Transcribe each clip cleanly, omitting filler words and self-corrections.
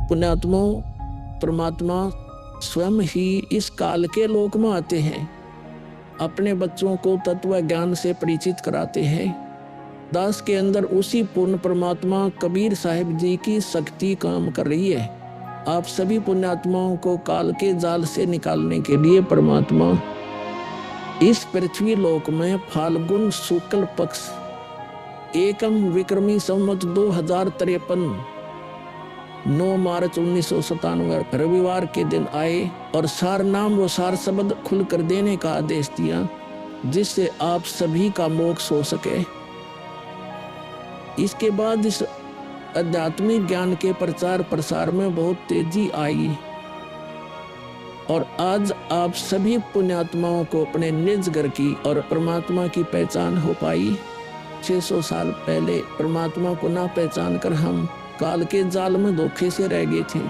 पुण्यात्माओं, परमात्मा स्वयं ही इस काल के लोक में आते हैं, अपने बच्चों को तत्व ज्ञान से परिचित कराते हैं। दास के अंदर उसी पूर्ण परमात्मा कबीर साहिब जी की शक्ति काम कर रही है। आप सभी पुण्यात्माओं को काल के जाल से निकालने के लिए परमात्मा इस पृथ्वी लोक में फाल्गुन शुक्ल पक्ष एकम विक्रमी संवत 2053 9 मार्च 1997 रविवार के दिन आए और सार नाम व सार शब्द खुलकर देने का आदेश दिया, जिससे आप सभी का मोक्ष हो सके। इसके बाद इस आध्यात्मिक ज्ञान के प्रचार प्रसार में बहुत तेजी आई और आज आप सभी पुण्यात्माओं को अपने निज घर की और परमात्मा की पहचान हो पाई। 600 साल पहले परमात्मा को ना पहचान कर हम काल के जाल में धोखे से रह गए थे।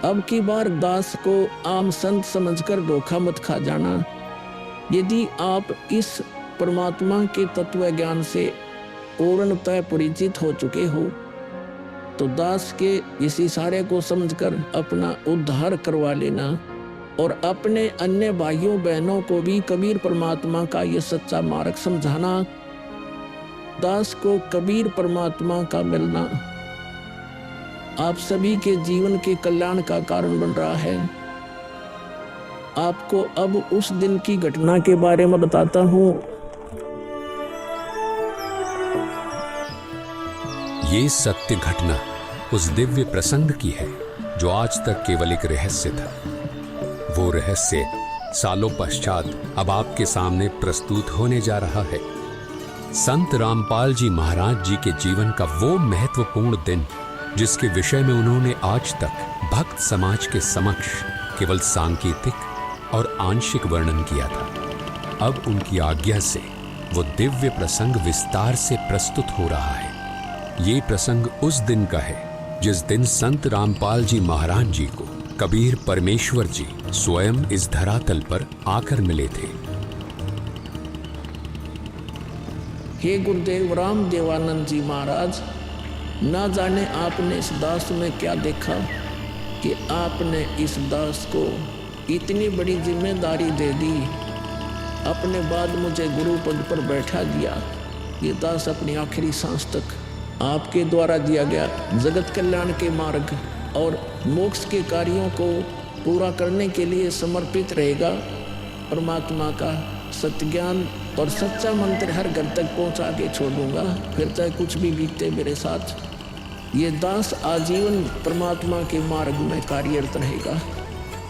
अब की बार दास को आम संत समझकर धोखा मत खा जाना। यदि आप इस परमात्मा के तत्व ज्ञान से पूर्णतः परिचित हो चुके हो तो दास के इस इशारे को समझकर अपना उद्धार करवा लेना और अपने अन्य भाइयों बहनों को भी कबीर परमात्मा का यह सच्चा मार्ग समझाना। दास को कबीर परमात्मा का मिलना आप सभी के जीवन के कल्याण का कारण बन रहा है। आपको अब उस दिन की घटना के बारे में बताता हूँ। ये सत्य घटना उस दिव्य प्रसंग की है जो आज तक केवल एक रहस्य था। वो रहस्य सालों पश्चात अब आपके सामने प्रस्तुत होने जा रहा है। संत रामपाल जी महाराज जी के जीवन का वो महत्वपूर्ण दिन जिसके विषय में उन्होंने आज तक भक्त समाज के समक्ष केवल सांकेतिक और आंशिक वर्णन किया था, अब उनकी आज्ञा से वो दिव्य प्रसंग विस्तार से प्रस्तुत हो रहा है। ये प्रसंग उस दिन का है जिस दिन संत रामपाल जी महाराज जी को कबीर परमेश्वर जी स्वयं इस धरातल पर आकर मिले थे। हे गुरुदेव राम देवानंद जी महाराज, ना जाने आपने इस दास में क्या देखा कि आपने इस दास को इतनी बड़ी जिम्मेदारी दे दी। अपने बाद मुझे गुरु पद पर बैठा दिया। ये दास अपनी आखिरी सांस तक आपके द्वारा दिया गया जगत कल्याण के मार्ग और मोक्ष के कार्यों को पूरा करने के लिए समर्पित रहेगा। परमात्मा का सत्य ज्ञान और सच्चा मंत्र हर घर तक पहुंचा के छोड़ूंगा, फिर चाहे कुछ भी बीते मेरे साथ। ये दास आजीवन परमात्मा के मार्ग में कार्यरत रहेगा।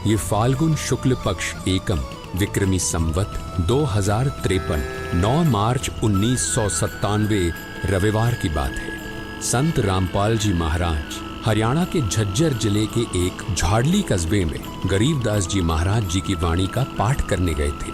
ये फाल्गुन शुक्ल पक्ष एकम विक्रमी संवत 2053 9 मार्च 1997 रविवार की बात है। संत रामपाल जी महाराज हरियाणा के झज्जर जिले के एक झाड़ली कस्बे में गरीबदास जी महाराज जी की वाणी का पाठ करने गए थे।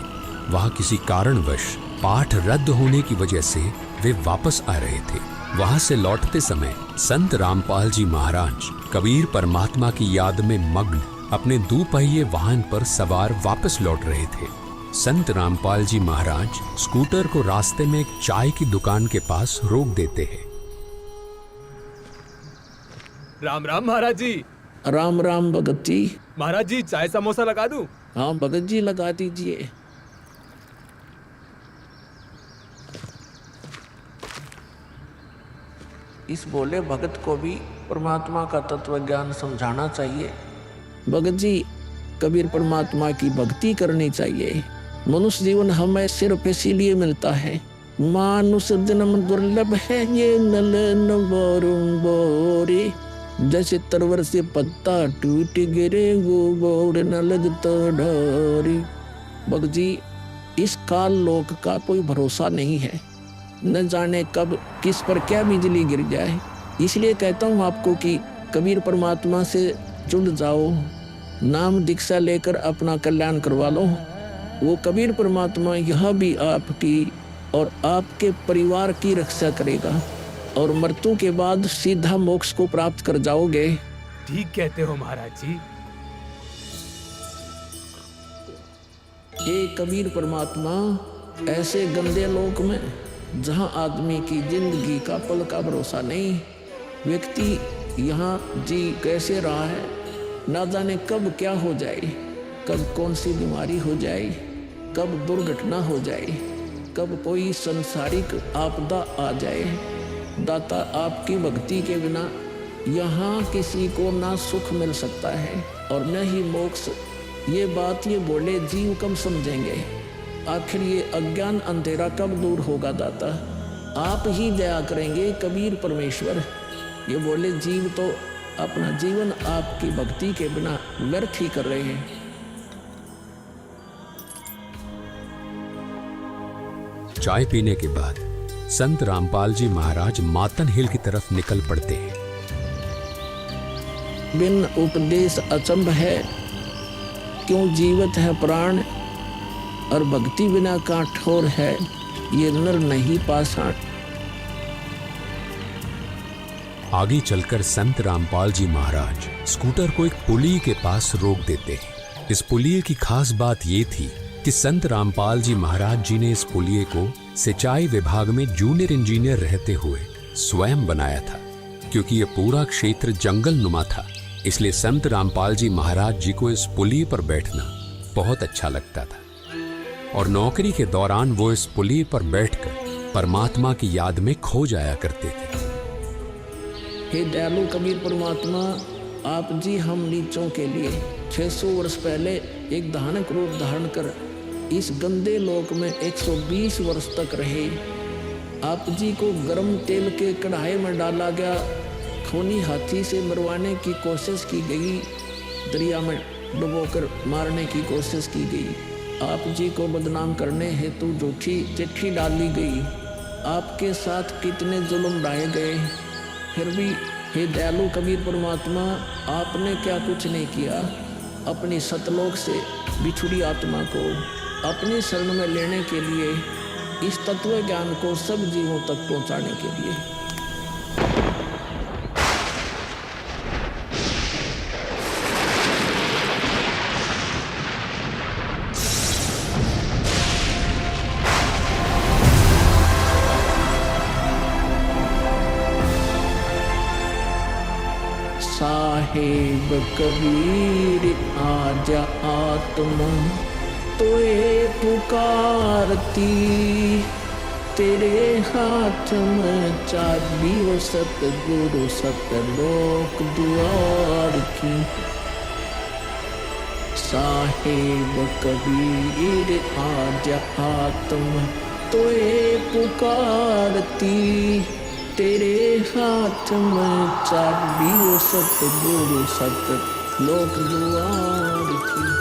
वहां किसी कारणवश पाठ रद्द होने की वजह से वे वापस आ रहे थे। वहां से लौटते समय संत रामपाल जी महाराज कबीर परमात्मा की याद में मग्न अपने दुपहिए वाहन पर सवार वापस लौट रहे थे। संत रामपाल जी महाराज स्कूटर को रास्ते में एक चाय की दुकान के पास रोक देते हैं। राम राम महाराज जी। राम राम भगत जी। महाराज जी चाय समोसा लगा दूं? हाँ भगत जी लगा दीजिए। इस बोले भगत को भी परमात्मा का तत्व ज्ञान समझाना चाहिए। भगत जी, कबीर परमात्मा की भक्ति करनी चाहिए। मनुष्य जीवन हमें सिर्फ इसीलिए मिलता है। मानुष जन्म दुर्लभ है ये नलन बोरे, जैसे तरवर से पत्ता टूट गिरे वो बोर न लगता ढोरी। भगत जी, इस काल लोक का कोई भरोसा नहीं है, न जाने कब किस पर क्या बिजली गिर जाए। इसलिए कहता हूँ आपको कि कबीर परमात्मा से जुड़ जाओ, नाम दीक्षा लेकर अपना कल्याण करवा लो। वो कबीर परमात्मा यह भी आपकी और आपके परिवार की रक्षा करेगा और मृत्यु के बाद सीधा मोक्ष को प्राप्त कर जाओगे। ठीक कहते हो महाराज जी। हे कबीर परमात्मा, ऐसे गंदे लोक में जहां आदमी की जिंदगी का पल का भरोसा नहीं, व्यक्ति यहाँ जी कैसे रहा है, ना जाने कब क्या हो जाए, कब कौन सी बीमारी हो जाए, कब दुर्घटना हो जाए, कब कोई संसारिक आपदा आ जाए। दाता, आपकी भक्ति के बिना यहाँ किसी को ना सुख मिल सकता है और न ही मोक्ष। ये बात ये बोले जीव कब समझेंगे, आखिर ये अज्ञान अंधेरा कब दूर होगा दाता, आप ही दया करेंगे कबीर परमेश्वर। ये बोले जीव तो अपना जीवन आपकी भक्ति के बिना व्यर्थ ही कर रहे हैं। चाय पीने के बाद संत रामपाल जी महाराज मातन हिल की तरफ निकल पड़ते हैं। बिन उपदेश अचंभ है, क्यों जीवत है प्राण, और भक्ति बिना काठोर है, ये नर नहीं पाषाण। आगे चलकर संत रामपाल जी महाराज स्कूटर को एक पुली के पास रोक देते हैं। इस पुलिये की खास बात ये थी कि संत रामपाल जी महाराज जी ने इस पुलिये को सिंचाई विभाग में जूनियर इंजीनियर रहते हुए स्वयं बनाया था। क्योंकि ये पूरा क्षेत्र जंगल नुमा था, इसलिए संत रामपाल जी महाराज जी को इस पुलिये पर बैठना बहुत अच्छा लगता था और नौकरी के दौरान वो इस पुलिये पर बैठकर परमात्मा की याद में खो जाया करते थे। हे दयालु कबीर परमात्मा, आप जी हम नीचों के लिए 600 वर्ष पहले एक धानक रूप धारण कर इस गंदे लोक में 120 वर्ष तक रहे। आप जी को गर्म तेल के कढ़ाई में डाला गया, खूनी हाथी से मरवाने की कोशिश की गई, दरिया में डुबोकर मारने की कोशिश की गई। आप जी को बदनाम करने हेतु झूठी चिट्ठी डाली गई। आपके साथ कितने जुल्म ढाए गए, फिर भी हे दयालु कबीर परमात्मा, आपने क्या कुछ नहीं किया अपनी सतलोक से बिछुड़ी आत्मा को अपने शरण में लेने के लिए, इस तत्व ज्ञान को सब जीवों तक पहुंचाने के लिए। साहेब कबीर आजा आत्मा तोए पुकारती, तेरे हाथ में चाबी हो सतगुरु सतलोक द्वार की। साहेब कबीर आजा आत्मा तोए पुकारती, तेरे हाथ में चाबी हो सतगुरु सतलोक द्वार की।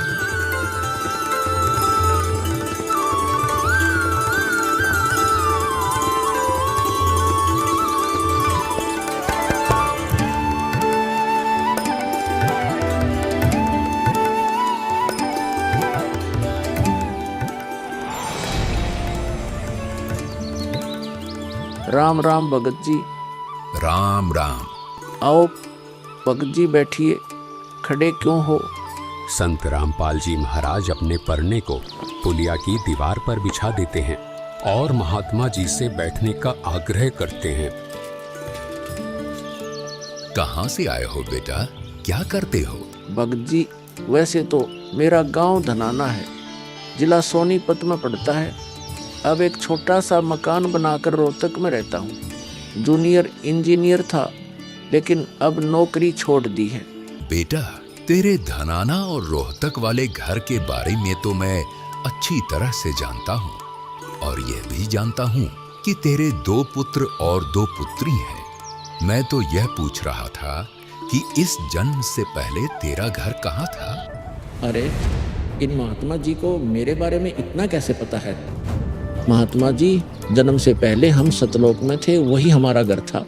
राम राम भगत जी। राम राम। आओ भगत जी बैठिए, खड़े क्यों हो? संत रामपाल जी महाराज अपने परने को पुलिया की दीवार पर बिछा देते हैं और महात्मा जी से बैठने का आग्रह करते हैं। कहाँ से आए हो बेटा, क्या करते हो? भगत जी, वैसे तो मेरा गांव धनाना है, जिला सोनीपत में पड़ता है। अब एक छोटा सा मकान बनाकर रोहतक में रहता हूँ। जूनियर इंजीनियर था, लेकिन अब नौकरी छोड़ दी है। बेटा, तेरे धनाना और रोहतक वाले घर के बारे में तो मैं अच्छी तरह से जानता हूँ और यह भी जानता हूँ कि तेरे 2 पुत्र और 2 पुत्री हैं। मैं तो यह पूछ रहा था कि इस जन्म से पहले तेरा घर कहाँ था? अरे, इन महात्मा जी को मेरे बारे में इतना कैसे पता है? महात्मा जी, जन्म से पहले हम सतलोक में थे, वही हमारा घर था।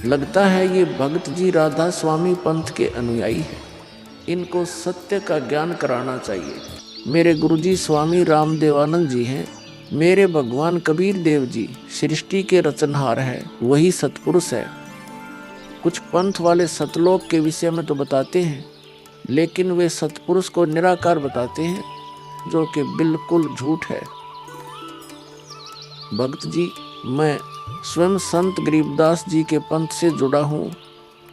लगता है ये भगत जी राधा स्वामी पंथ के अनुयायी हैं। इनको सत्य का ज्ञान कराना चाहिए। मेरे गुरुजी स्वामी रामदेवानंद जी हैं। मेरे भगवान कबीर देव जी सृष्टि के रचनहार हैं, वही सतपुरुष है। कुछ पंथ वाले सतलोक के विषय में तो बताते हैं, लेकिन वे सतपुरुष को निराकार बताते हैं, जो कि बिल्कुल झूठ है। भक्त जी, मैं स्वयं संत गरीबदास जी के पंथ से जुड़ा हूँ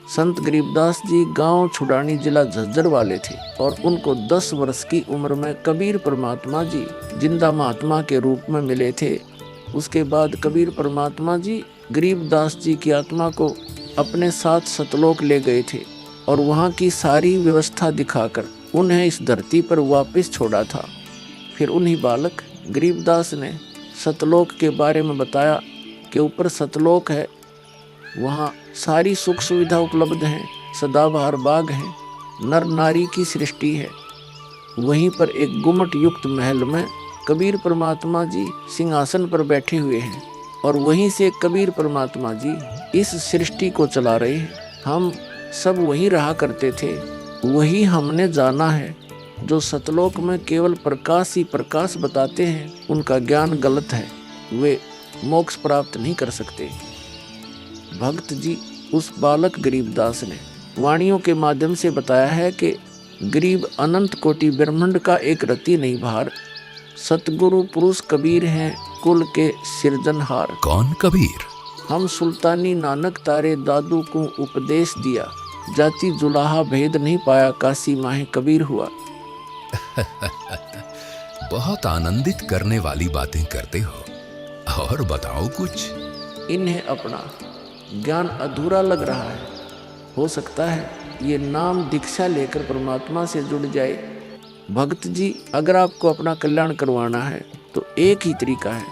संत गरीबदास जी गांव छुड़ानी जिला झज्जर वाले थे और उनको 10 वर्ष की उम्र में कबीर परमात्मा जी जिंदा महात्मा के रूप में मिले थे। उसके बाद कबीर परमात्मा जी गरीबदास जी की आत्मा को अपने साथ सतलोक ले गए थे और वहाँ की सारी व्यवस्था दिखाकर उन्हें इस धरती पर वापस छोड़ा था। फिर उन्हीं बालक गरीबदास ने सतलोक के बारे में बताया कि ऊपर सतलोक है, वहाँ सारी सुख सुविधा उपलब्ध हैं, सदाबहार बाग हैं, नर नारी की सृष्टि है। वहीं पर एक गुम्मट युक्त महल में कबीर परमात्मा जी सिंहासन पर बैठे हुए हैं और वहीं से कबीर परमात्मा जी इस सृष्टि को चला रहे हैं। हम सब वहीं रहा करते थे, वही हमने जाना है। जो सतलोक में केवल प्रकाश ही प्रकाश बताते हैं उनका ज्ञान गलत है, वे मोक्ष प्राप्त नहीं कर सकते। भक्त जी उस बालक गरीबदास ने वाणियों के माध्यम से बताया है कि गरीब अनंत कोटि ब्रह्मांड का एक रति नहीं भार, सतगुरु पुरुष कबीर हैं कुल के सिरजनहार। कौन कबीर? हम सुल्तानी नानक तारे दादू को उपदेश दिया, जाति जुलाहा भेद नहीं पाया, काशी माहे कबीर हुआ। बहुत आनंदित करने वाली बातें करते हो, और बताओ कुछ। इन्हें अपना ज्ञान अधूरा लग रहा है, हो सकता है ये नाम दीक्षा लेकर परमात्मा से जुड़ जाए। भक्त जी, अगर आपको अपना कल्याण करवाना है तो एक ही तरीका है,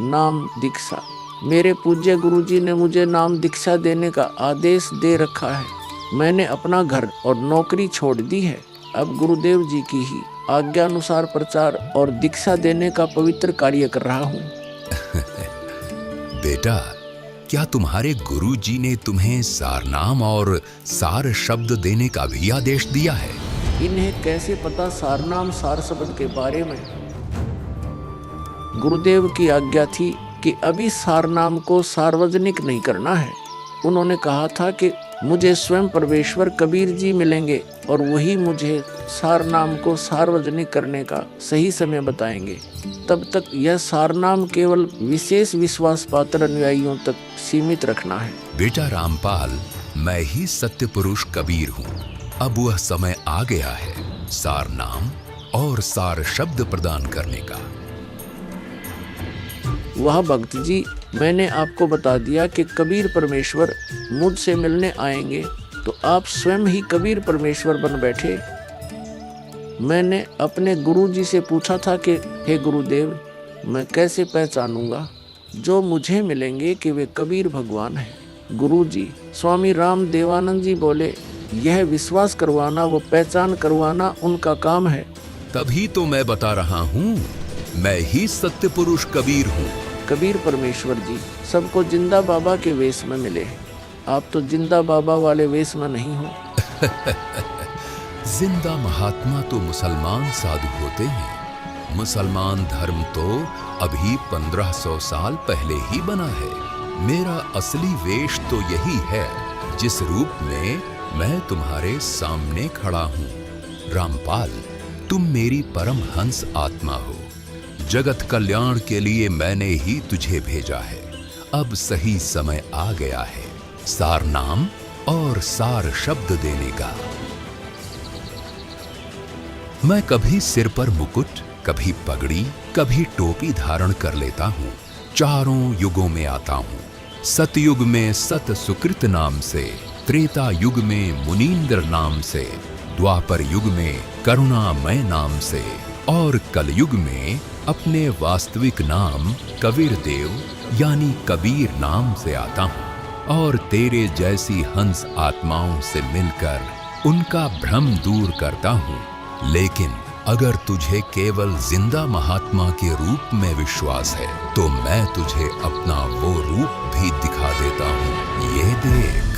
नाम दीक्षा। मेरे पूज्य गुरुजी ने मुझे नाम दीक्षा देने का आदेश दे रखा है। मैंने अपना घर और नौकरी छोड़ दी है। अब गुरुदेव जी की ही आज्ञानुसार प्रचार और दीक्षा देने का पवित्र कार्य कर रहा हूँ। बेटा, क्या तुम्हारे गुरु जी ने तुम्हें सारनाम और सार शब्द देने का भी आदेश दिया है? इन्हें कैसे पता सारनाम सार शब्द के बारे में? गुरुदेव की आज्ञा थी कि अभी सारनाम को सार्वजनिक नहीं करना है। उन्होंने कहा था कि मुझे स्वयं परमेश्वर कबीर जी मिलेंगे और वही मुझे सारनाम को सार्वजनिक करने का सही समय बताएंगे। तब तक यह सारनाम केवल विशेष विश्वास पात्र अनुयायियों तक सीमित रखना है। बेटा रामपाल, मैं ही सत्य पुरुष कबीर हूँ। अब वह समय आ गया है सारनाम और सार शब्द प्रदान करने का। वह भक्त जी, मैंने आपको बता दिया कि कबीर परमेश्वर मुझसे मिलने आएंगे, तो आप स्वयं ही कबीर परमेश्वर बन बैठे। मैंने अपने गुरु जी से पूछा था कि हे गुरुदेव, मैं कैसे पहचानूंगा जो मुझे मिलेंगे कि वे कबीर भगवान हैं? गुरु जी स्वामी राम देवानंद जी बोले, यह विश्वास करवाना व पहचान करवाना उनका काम है। तभी तो मैं बता रहा हूँ, मैं ही सत्य पुरुष कबीर हूँ। कबीर परमेश्वर जी सबको जिंदा बाबा के वेश में मिले हैं, आप तो जिंदा बाबा वाले वेश में नहीं हो। जिंदा महात्मा तो मुसलमान साधु होते हैं। मुसलमान धर्म तो अभी 1500 साल पहले ही बना है। मेरा असली वेश तो यही है जिस रूप में मैं तुम्हारे सामने खड़ा हूँ। रामपाल, तुम मेरी परम हंस आत्मा हो। जगत कल्याण के लिए मैंने ही तुझे भेजा है। अब सही समय आ गया है सार नाम और सार शब्द देने का। मैं कभी सिर पर मुकुट, कभी पगड़ी, कभी टोपी धारण कर लेता हूँ। चारों युगों में आता हूँ। सतयुग में सत सुकृत नाम से, त्रेता युग में मुनींद्र नाम से, द्वापर युग में करुणामय नाम से और कलयुग में अपने वास्तविक नाम कबीर देव यानी कबीर नाम से आता हूँ और तेरे जैसी हंस आत्माओं से मिलकर उनका भ्रम दूर करता हूँ। लेकिन अगर तुझे केवल जिंदा महात्मा के रूप में विश्वास है तो मैं तुझे अपना वो रूप भी दिखा देता हूँ। ये देख।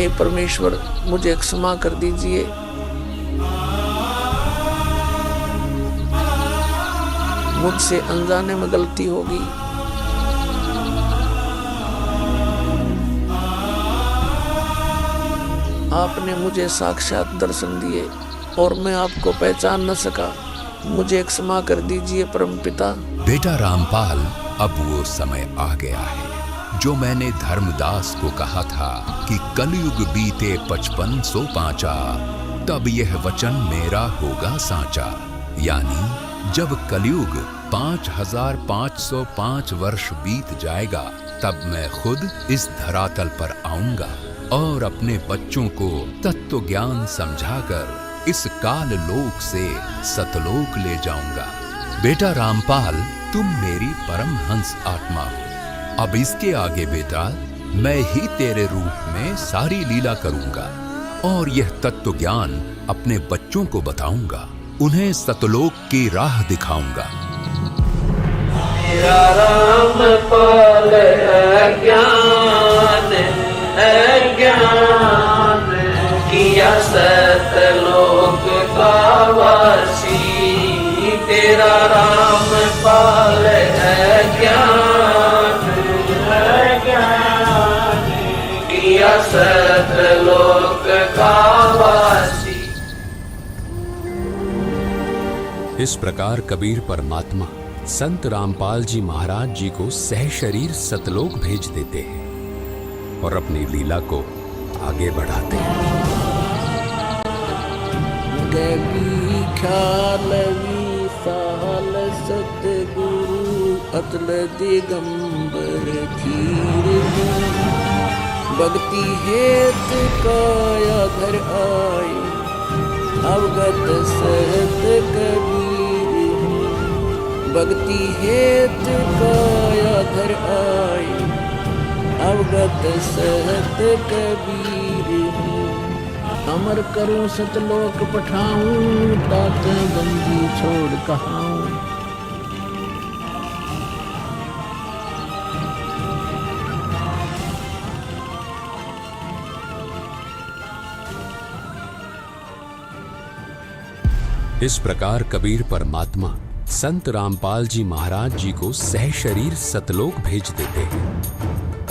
हे परमेश्वर, मुझे क्षमा कर दीजिए। मुझसे अनजाने में गलती होगी। आपने मुझे साक्षात दर्शन दिए और मैं आपको पहचान न सका। मुझे क्षमा कर दीजिए परमपिता। बेटा रामपाल, अब वो समय आ गया है जो मैंने धर्मदास को कहा था कि कलयुग बीते 55 पांचा, तब यह वचन मेरा होगा साचा। यानी जब कलयुग 5505 वर्ष बीत जाएगा, तब मैं खुद इस धरातल पर आऊंगा और अपने बच्चों को तत्व ज्ञान समझाकर इस काल लोक से सतलोक ले जाऊंगा। बेटा रामपाल, तुम मेरी परमहंस आत्मा हो। अब इसके आगे बेटा, मैं ही तेरे रूप में सारी लीला करूंगा और यह तत्व ज्ञान अपने बच्चों को बताऊंगा, उन्हें सतलोक की राह दिखाऊंगा। मेरा रामपाल अज्ञान किया सतलोक का वासी। तेरा रामपाल अज्ञान किया सतलोक का वासी। इस प्रकार कबीर परमात्मा संत रामपाल जी महाराज जी को सह शरीर सतलोक भेज देते हैं और अपनी लीला को आगे बढ़ाते हैं। गगी ख्यालवी साल सतगुरु अतल दिगंबर धीर। भक्ति हेत काया घर आए, अवगत सहत कबीर। भक्ति हेत काया घर आए, अवगत सहत कबीर। अमर करूं सतलोक पठाऊं, तात बंदी छोड़ कहाऊं। इस प्रकार कबीर परमात्मा संत रामपाल जी महाराज जी को सह शरीर सतलोक भेज देते हैं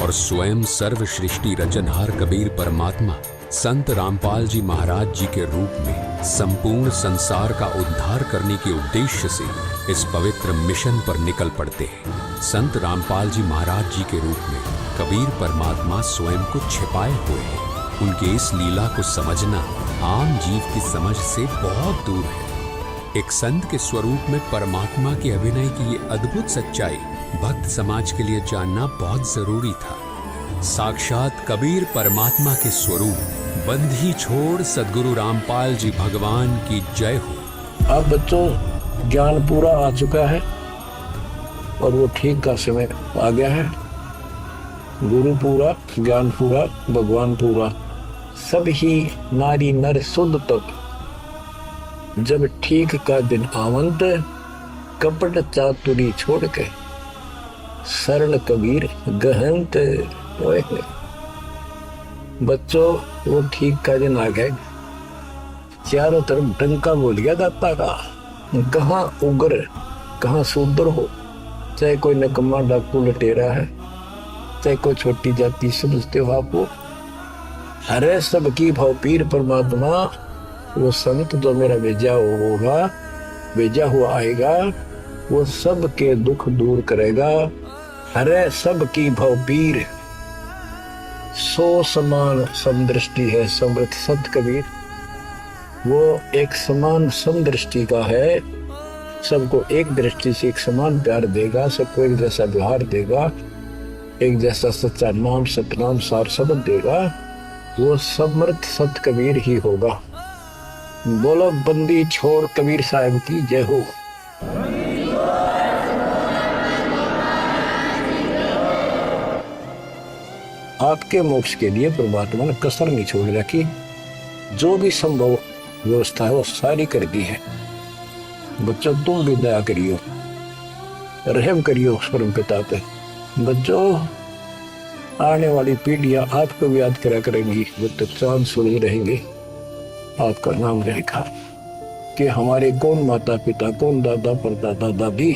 और स्वयं सर्व सृष्टि रचनहार कबीर परमात्मा संत रामपाल जी महाराज जी के रूप में संपूर्ण संसार का उद्धार करने के उद्देश्य से इस पवित्र मिशन पर निकल पड़ते हैं। संत रामपाल जी महाराज जी के रूप में कबीर परमात्मा स्वयं को छिपाए हुए हैं। उनके इस लीला को समझना आम जीव की समझ से बहुत दूर है। एक संत के स्वरूप में परमात्मा के अभिनय की ये अद्भुत सच्चाई भक्त समाज के लिए जानना बहुत जरूरी था। साक्षात कबीर परमात्मा के स्वरूप बंधी छोड़ सद्गुरु रामपाल जी भगवान की जय हो। अब बच्चों, ज्ञान पूरा आ चुका है और वो ठीक का समय आ गया है। गुरु पूरा, ज्ञान पूरा, भगवान पूरा, सब ही नारी नर शुद्ध तक जब ठीक का दिन आवंत, कपट चातुरी छोड़ के सरल कबीर गहंत। बच्चों, वो ठीक का दिन आ गए। चारों तरफ डंका बोल गया दाता का। कहाँ उग्र, कहाँ शूद्र हो, चाहे कोई नकम्मा डाकू लटेरा है, चाहे कोई छोटी जाति समझते हो आपको, अरे सबकी भाव पीर परमात्मा वो संत जो मेरा भेजा होगा, भेजा हुआ आएगा, वो सबके दुख दूर करेगा। अरे सबकी भाव पीर सो समान समदृष्टि है समृत संत कबीर। वो एक समान समदृष्टि का है, सबको एक दृष्टि से एक समान प्यार देगा, सबको एक जैसा व्यवहार देगा, एक जैसा सच्चा नाम सतनाम सार शब्द देगा। वो समर्थ सत कबीर ही होगा। बोलो बंदी छोड़ कबीर साहब की जय हो। आपके मोक्ष के लिए परमात्मा ने कसर नहीं छोड़ रखी। जो भी संभव व्यवस्था है वो सारी कर दी है। बच्चों, तुम भी दया करियो, रहम करियो उस परम पिता पे। बच्चों, आने वाली पीढ़ियां आपको भी याद करा करेंगी, वो तो चांद सूरज रहेंगे, आपका नाम रहेगा कि हमारे कौन माता पिता, कौन दादा परदादा दादी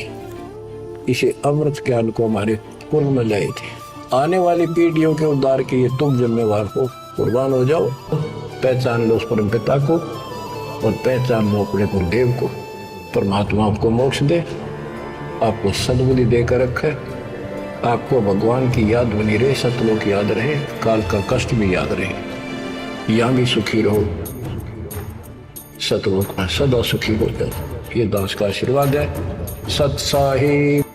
इसे अमृत ज्ञान को हमारे पूर्व में लाए थे। आने वाली पीढ़ियों के उद्धार के लिए तुम जिम्मेवार हो, कुर्बान हो जाओ। पहचान लो उस परम पिता को और पहचान लो अपने गुरुदेव को। परमात्मा आपको मोक्ष दे, आपको सद्बुद्धि देकर रखे, आपको भगवान की याद बनी रहे, सतलोक याद रहे, काल का कष्ट भी याद रहे, यहाँ भी सुखी रहो, सतलोक में सदा सुखी हो जाए। ये दास का आशीर्वाद है। सत साहिब।